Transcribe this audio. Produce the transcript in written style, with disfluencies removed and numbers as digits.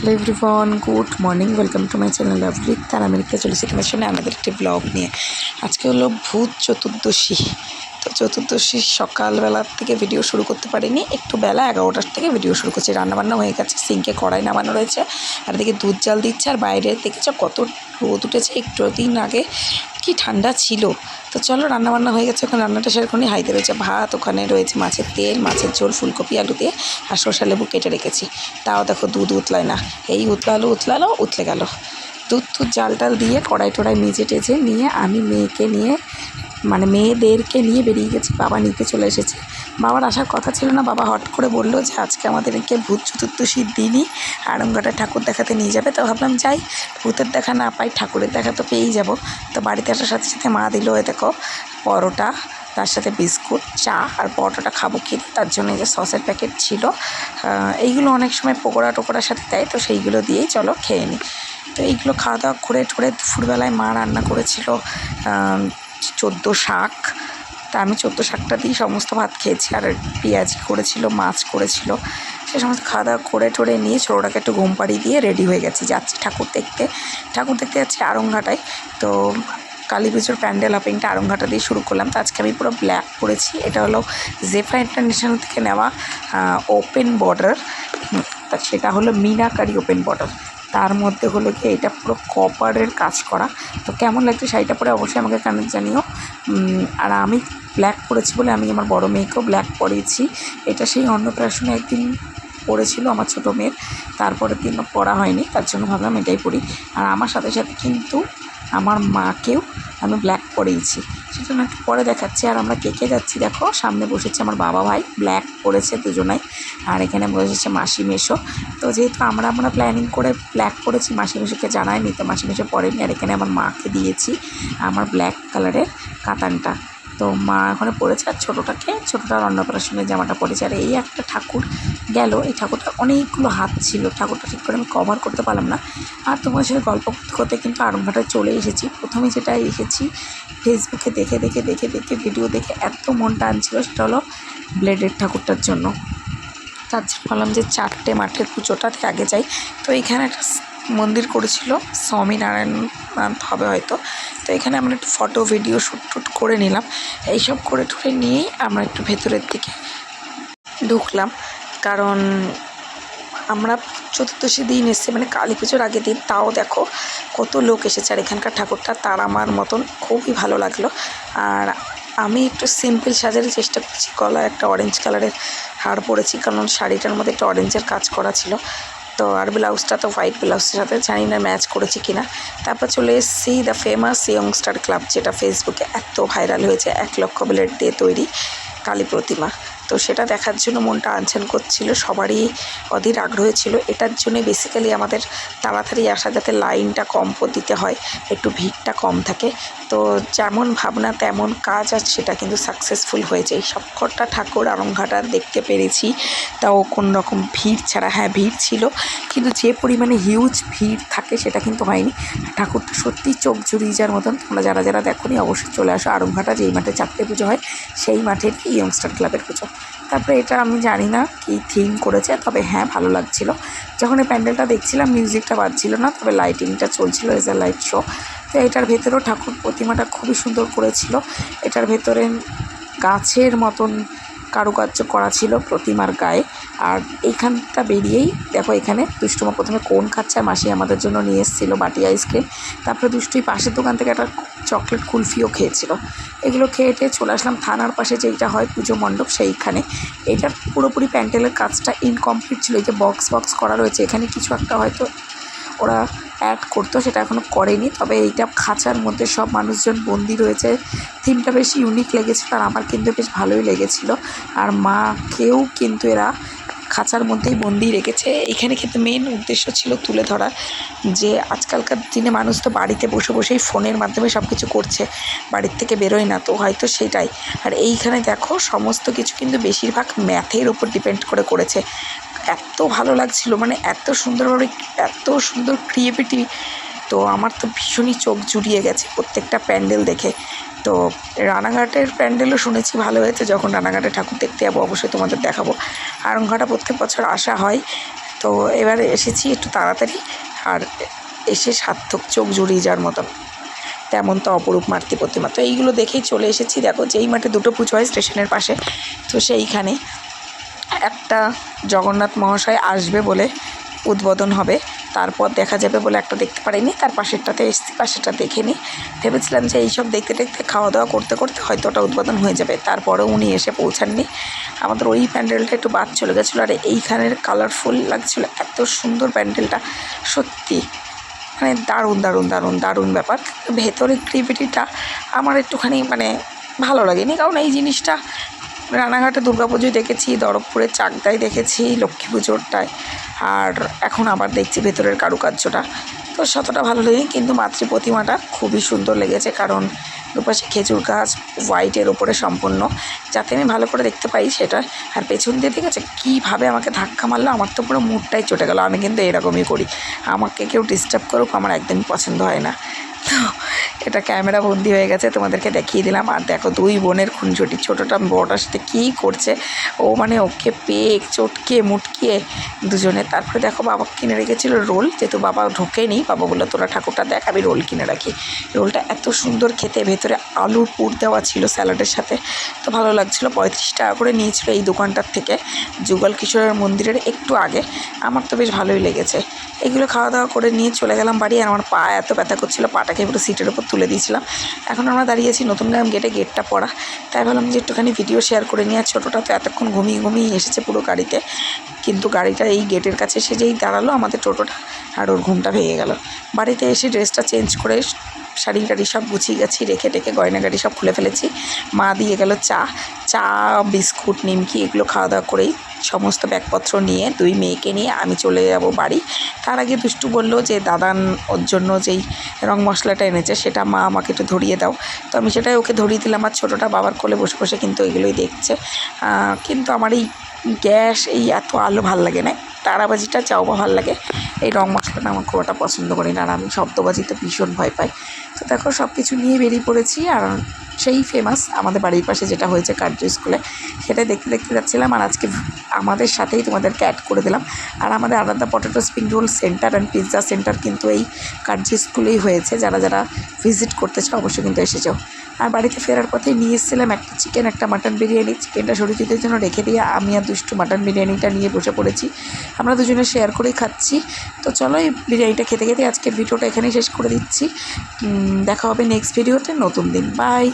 Hello everyone, good morning. Welcome to my channel lovely. তার America চলেছি তোমার সামনে আমাদের একটি ব্লগ নিয়ে। আজকে হলো ভূত চতুর্দশী। তো চতুর্দশীর সকালবেলার থেকে ভিডিও শুরু করতে পারিনি, একটু বেলা 11টার থেকে ভিডিও শুরু করছি। রান্নাবান্না হয়ে গেছে, সিঙ্কে কড়াই নামানো রয়েছে, আর এদিকে দুধ জাল দিচ্ছে। আর বাইরে দেখেছো কত রোদ উঠেছে, একটু দিন আগে কি ঠান্ডা ছিল। তো চলো, রান্নাবান্না হয়ে গেছে। ওখানে রান্নাটা সেরকমই হাইতে রয়েছে ভাত, ওখানে রয়েছে মাছের তেল, মাছের ঝোল, ফুলকপি আলু দিয়ে, আর শসা লেবু কেটে রেখেছি। তাও দেখো দুধ উতলায় না, এই উতলে গেল। দুধ জাল টাল দিয়ে কড়াই টড়াই মেজে টেজে নিয়ে আমি মেয়েদেরকে নিয়ে বেরিয়ে গেছি। বাবা নিতে চলে এসেছে। বাবার আসার কথা ছিল না, বাবা হট করে বললো যে আজকে আমাদেরকে ভূত চতুর্দশীর দিনই আড়ংঘাটা ঠাকুর দেখাতে নিয়ে যাবে। তো ভাবলাম যাই, ভূতের দেখা না পাই ঠাকুরের দেখা তো পেয়েই যাব। তো বাড়িতে আসার সাথে সাথে মা দিল দেখো পরোটা, তার সাথে বিস্কুট, চা। আর পরোটাটা খাবো কি, তার জন্য এই যে সসের প্যাকেট ছিল, এইগুলো অনেক সময় পকোড়া টোকোড়ার সাথে দেয়, তো সেইগুলো দিয়েই চলো খেয়ে নিই। তো এইগুলো খাওয়া দাওয়া করে ঠোরে দুপুরবেলায় মা রান্না করেছিল 14 শাক। তা আমি 14 শাকটা দিয়েই সমস্ত ভাত খেয়েছি। আর পেঁয়াজি করেছিল, মাছ করেছিল, সে সমস্ত খাওয়া দাওয়া করে টোরে নিয়ে ছোটোটাকে একটু ঘুম পাড়িয়ে দিয়ে রেডি হয়ে যাচ্ছি ঠাকুর দেখতে যাচ্ছি আড়ংঘাটায়। তো কালী পুজোর প্যান্ডেল হপিংটা আড়ংঘাটা দিয়ে শুরু করলাম। তো আজকে আমি পুরো ব্ল্যাক পরেছি। এটা হলো জেফা ইন্টারন্যাশনাল থেকে নেওয়া ওপেন বর্ডার, তা সেটা হলো মিনাকারি ওপেন বর্ডার। তার মধ্যে হলো কি এটা পুরো কপারের কাজ করা। তো কেমন লাগছে শাড়িটা পরে অবশ্যই আমাকে কানে জানিও। আর আমি ব্ল্যাক পরেছি বলে আমি আমার বড় মেয়েকেও ব্ল্যাক পরিয়েছি। এটা সেই অন্নপ্রাশনে একদিন পরেছিল আমার ছোটো মেয়ের, তারপরের দিন পরা হয়নি, তার জন্য ভাবলাম এটাই পরি। আর আমার সাথে সাথে কিন্তু আমার মাকেও আমি ব্ল্যাক পরেইছি, সেটা না একটু পরে দেখাচ্ছি। আর আমরা কে যাচ্ছি দেখো, সামনে বসেছে আমার বাবা ভাই, ব্ল্যাক পরেছে দুজনাই। আর এখানে বসেছে মাসি মেশো। তো যেহেতু আমরা প্ল্যানিং করে ব্ল্যাক পরেছি, মাসি মেশোকে জানায়নি, তো মাসি মেশো পরেনি। আর এখানে আমার মাকে দিয়েছি আমার ব্ল্যাক কালারের কাতানটা। তো মা ওখানে পড়েছে, আর ছোটোটার অন্নপ্রাশনের জামাটা পড়েছে। আর এই একটা ঠাকুর গেল, এই ঠাকুরটা অনেকগুলো হাত ছিল, ঠাকুরটা ঠিক করে আমি কভার করতে পারলাম না। আর তোমার সাথে গল্প করতে করতে কিন্তু আড়ংঘাটায় চলে এসেছি। প্রথমে যেটা এসেছি ফেসবুকে দেখে ভিডিও দেখে এত মন টানছিল, সেটা হলো ব্লেডের ঠাকুরটার জন্য। তার জন্য ভাবলাম যে 4টে মাঠের পুজোটাতে আগে যাই। তো এখানে একটা মন্দির করেছিল, স্বামীনারায়ণ হবে হয়তো। তো এখানে আমরা একটু ফটো ভিডিও শ্যুট করে নিলাম। এইসব করে ঠুরে নিয়েই আমরা একটু ভেতরের দিকে ঢুকলাম, কারণ আমরা চতুর্দশী দিন এসেছি, মানে কালী পুজোর আগের দিন। তাও দেখো কত লোক এসেছে। আর এখানকার ঠাকুরটা তার আমার মতন খুবই ভালো লাগলো। আর আমি একটু সিম্পল সাজার চেষ্টা করছি, গলায় একটা অরেঞ্জ কালারের হার পরেছি, কারণ শাড়িটার মধ্যে একটা অরেঞ্জের কাজ করা ছিল। তো আর ব্লাউজটা তো হোয়াইট ব্লাউজের সাথে, জানি না ম্যাচ করেছি কিনা। তারপর চলে এসেছি দ্য ফেমাস ইয়ংস্টার ক্লাব, যেটা ফেসবুকে এত ভাইরাল হয়েছে, 1 লক্ষ ব্লেড দিয়ে তৈরি কালী প্রতিমা। তো সেটা দেখার জন্য মনটা আনছান করছিল, সবারই অধীর আগ্রহ ছিল। এটার জন্য বেসিক্যালি আমাদের তাড়াতাড়ি আসা, যাতে লাইনটা কম দিতে হয়, একটু ভিড়টা কম থাকে। তো যেমন ভাবনা তেমন কাজ, আর সেটা কিন্তু সাকসেসফুল হয়েছে। এই সবকটা ঠাকুর আড়ংঘাটা দেখতে পেরেছি, তাও কোন রকম ভিড় ছাড়া। হ্যাঁ, ভিড় ছিল, কিন্তু যে পরিমাণে হিউজ ভিড় থাকে সেটা কিন্তু হয়নি। ঠাকুরটা সত্যিই চোখ জুড়িয়ে যাওয়ার মতন। তোমরা যারা দেখোনি অবশ্যই চলে আসো আড়ংঘাটা, যেই মাঠে 4টে পুজো হয় সেই মাঠের ইয়ংস্টার ক্লাবের পুজো। তারপরে এটা আমি জানি না কী থিম করেছে, তবে হ্যাঁ ভালো লাগছিলো। যখন এই প্যান্ডেলটা দেখছিলাম মিউজিকটা বাজছিল না, তবে লাইটিংটা চলছিল, এজ এ লাইট শো। তো এটার ভেতরেও ঠাকুর প্রতিমাটা খুবই সুন্দর করেছিল। এটার ভেতরে গাছের মতন কারুকার্য করা ছিল প্রতিমার গায়ে। আর এইখানটা বেরিয়েই দেখো, এখানে দুষ্টুমা প্রথমে কোন খাচ্ছে, আর মাসি আমাদের জন্য নিয়ে এসেছিলো বাটি আইসক্রিম। তারপরে দুষ্টুই পাশের দোকান থেকে একটা চকলেট কুলফিও খেয়েছিল। এগুলো খেয়ে চলে আসলাম থানার পাশে যেইটা হয় পুজো মণ্ডপ, সেইখানে। এটার পুরোপুরি প্যান্ডেলের কাজটা ইনকমপ্লিট ছিল। এই যে বক্স করা রয়েছে, এখানে কিছু একটা হয়তো ওরা অ্যাড করতো, সেটা এখনও করেনি। তবে এইটা খাঁচার মধ্যে সব মানুষজন বন্দি রয়েছে, থিমটা বেশ ইউনিক লেগেছিলো, আর আমার কিন্তু বেশ ভালোই লেগেছিলো। আর মাকেও কিন্তু এরা খাঁচার মধ্যেই বন্দি রেখেছে। এখানে কিন্তু মেন উদ্দেশ্য ছিল তুলে ধরা যে আজকালকার দিনে মানুষ তো বাড়িতে বসেই ফোনের মাধ্যমে সব কিছু করছে, বাড়ির থেকে বেরোয় না, তো হয়তো সেটাই। আর এইখানে দেখো সমস্ত কিছু কিন্তু বেশিরভাগ ম্যাথের উপর ডিপেন্ড করেছে। এত ভালো লাগছিল, মানে এত সুন্দরভাবে, এত সুন্দর ক্রিয়েটিভিটি। তো আমার তো ভীষণই চোখ জুড়িয়ে গেছে প্রত্যেকটা প্যান্ডেল দেখে। তো রানাঘাটের প্যান্ডেলও শুনেছি ভালো হয়েছে, যখন রানাঘাটে ঠাকুর দেখতে যাবো অবশ্যই তোমাদের দেখাবো। আড়ংঘাটা প্রত্যেক বছর আসা হয়, তো এবার এসেছি একটু তাড়াতাড়ি, আর এসে সার্থক চোখ জুড়িয়ে যাওয়ার মতন, তেমন তো অপরূপ মাতৃ প্রতিমা। তো এইগুলো দেখেই চলে এসেছি। দেখো যেই মাঠে দুটো পুজো হয় স্টেশনের পাশে, তো সেইখানে একটা জগন্নাথ মহাশয় আসবে বলে উদ্বোধন হবে, তারপর দেখা যাবে বলে একটা দেখতে পারিনি, তার পাশেরটাতে এসছি, পাশেরটা দেখে নিই। ভেবেছিলাম যে এইসব দেখতে দেখতে খাওয়া দাওয়া করতে করতে হয়তো ওটা উদ্বোধন হয়ে যাবে, তারপরেও উনি এসে পৌঁছাননি। আমাদের ওই প্যান্ডেলটা একটু বাদ চলে গেছিলো, আর এইখানের কালারফুল লাগছিলো, এত সুন্দর প্যান্ডেলটা, সত্যি মানে দারুণ দারুণ দারুণ দারুণ ব্যাপার। ভেতরের ক্রিয়েটিভিটিটা আমার একটুখানি মানে ভালো লাগেনি, কারণ এই জিনিসটা রানাঘাটে দুর্গাপুজোয় দেখেছি, দরবপুরের চাকদায় দেখেছি, লক্ষ্মী পুজোরটায়, আর এখন আবার দেখছি ভেতরের কারুকার্যটা, তো শতটা ভালো লাগেনি। কিন্তু মাতৃ প্রতিমাটা খুবই সুন্দর লেগেছে, কারণ দুপাশে খেজুর গাছ হোয়াইটের ওপরে সম্পূর্ণ, যাতে আমি ভালো করে দেখতে পাই সেটা। আর পেছন দিয়ে দেখেছে কীভাবে আমাকে ধাক্কা মারলো, আমার তো পুরো মুডটাই চটে গেল। আমি কিন্তু এরকমই করি, আমাকে কেউ ডিস্টার্ব করুক আমার একদমই পছন্দ হয় না। তো এটা ক্যামেরা বন্দি হয়ে গেছে, তোমাদেরকে দেখিয়ে দিলাম। আর দেখো দুই বোনের খুনসুটি, ছোটোটা বড়টার সাথে কী করছে ও, মানে ওকে পেয়ে চটকে মুটকিয়ে দুজনে। তারপরে দেখো বাবা কিনে রেখেছিলো রোল, যেহেতু বাবা ঢোকেনি, বাবা বললো তোরা ঠাকুরটা দেখ, আমি রোল কিনে রাখি। রোলটা এত সুন্দর খেতে, ভেতরে আলুর পুর দেওয়া ছিল স্যালাডের সাথে, তো ভালো লাগছিলো। 35 টাকা করে নিয়েছিল এই দোকানটার থেকে, যুগল কিশোরের মন্দিরের একটু আগে। আমার তো বেশ ভালোই লেগেছে। এগুলো খাওয়া দাওয়া করে নিয়ে চলে গেলাম বাড়ি, আর আমার পা এত ব্যথা করছিলো, পাটাকে পুরো সিটের উপর তুলে দিয়েছিলাম। এখন আমরা দাঁড়িয়েছি নতুন গ্রাম গেটে, গেটটা পড়া, তাই ভাবলাম যে একটুখানি ভিডিও শেয়ার করে নিয়ে। আর ছোটোটা তো এতক্ষণ ঘুমিয়ে ঘুমিয়ে এসেছে পুরো গাড়িতে, কিন্তু গাড়িটা এই গেটের কাছে এসে যেই দাঁড়ালো আমাদের টোটোটা, আর ওর ঘুমটা ভেঙে গেল। বাড়িতে এসে ড্রেসটা চেঞ্জ করে শাড়ি টাড়ি সব গুছিয়ে গেছি, রেখে টেকে গয়না গাড়ি সব খুলে ফেলেছি। মা দিয়ে গেল চা বিস্কুট নিমকি, এগুলো খাওয়া দাওয়া করেই সমস্ত ব্যাগপত্র নিয়ে দুই মেয়েকে নিয়ে আমি চলে যাব বাড়ি। তার আগে দুষ্টু বলল যে দাদান ওর জন্য যেই রং মশলাটা এনেছে সেটা মা আমাকে একটু ধরিয়ে দাও, তো আমি সেটাই ওকে ধরিয়ে দিলাম। আর ছোটোটা বাবার কোলে বসে বসে কিন্তু এগুলোই দেখছে। কিন্তু আমার এই গ্যাস, এই এত আলো ভাল লাগে না, তারাবাজিটা চাও বা ভাল লাগে, এই রং মশলাটা আমার খুব একটা পছন্দ করি না, আর আমি শব্দবাজিতে ভীষণ ভয় পাই। তো দেখো সব কিছু নিয়ে বেরিয়ে পড়েছি, আর সেই ফেমাস আমাদের বাড়ির পাশে যেটা হয়েছে কার্য স্কুলে, সেটাই দেখতে দেখতে যাচ্ছিলাম। আর আজকে আমাদের সাথেই তোমাদেরকে অ্যাড করে দিলাম। আর আমাদের আলাদা potato spring roll centre and pizza centre কিন্তু এই কার্য স্কুলেই হয়েছে, যারা যারা ভিজিট করতে চাও অবশ্যই কিন্তু এসে যাও। আর বাড়িতে ফেরার পথে নিয়ে এসেছিলাম একটা চিকেন, একটা মাটন বিরিয়ানি। চিকেনটা সরিজিতের জন্য রেখে দিয়ে আমি আর দুষ্টু মাটন বিরিয়ানিটা নিয়ে বসে পড়েছি, আমরা দুজনে শেয়ার করেই খাচ্ছি। তো চলো এই বিরিয়ানিটা খেতে খেতে আজকের ভিডিওটা এখানেই শেষ করে দিচ্ছি। দেখা হবে নেক্সট ভিডিওতে, নতুন দিন। বাই।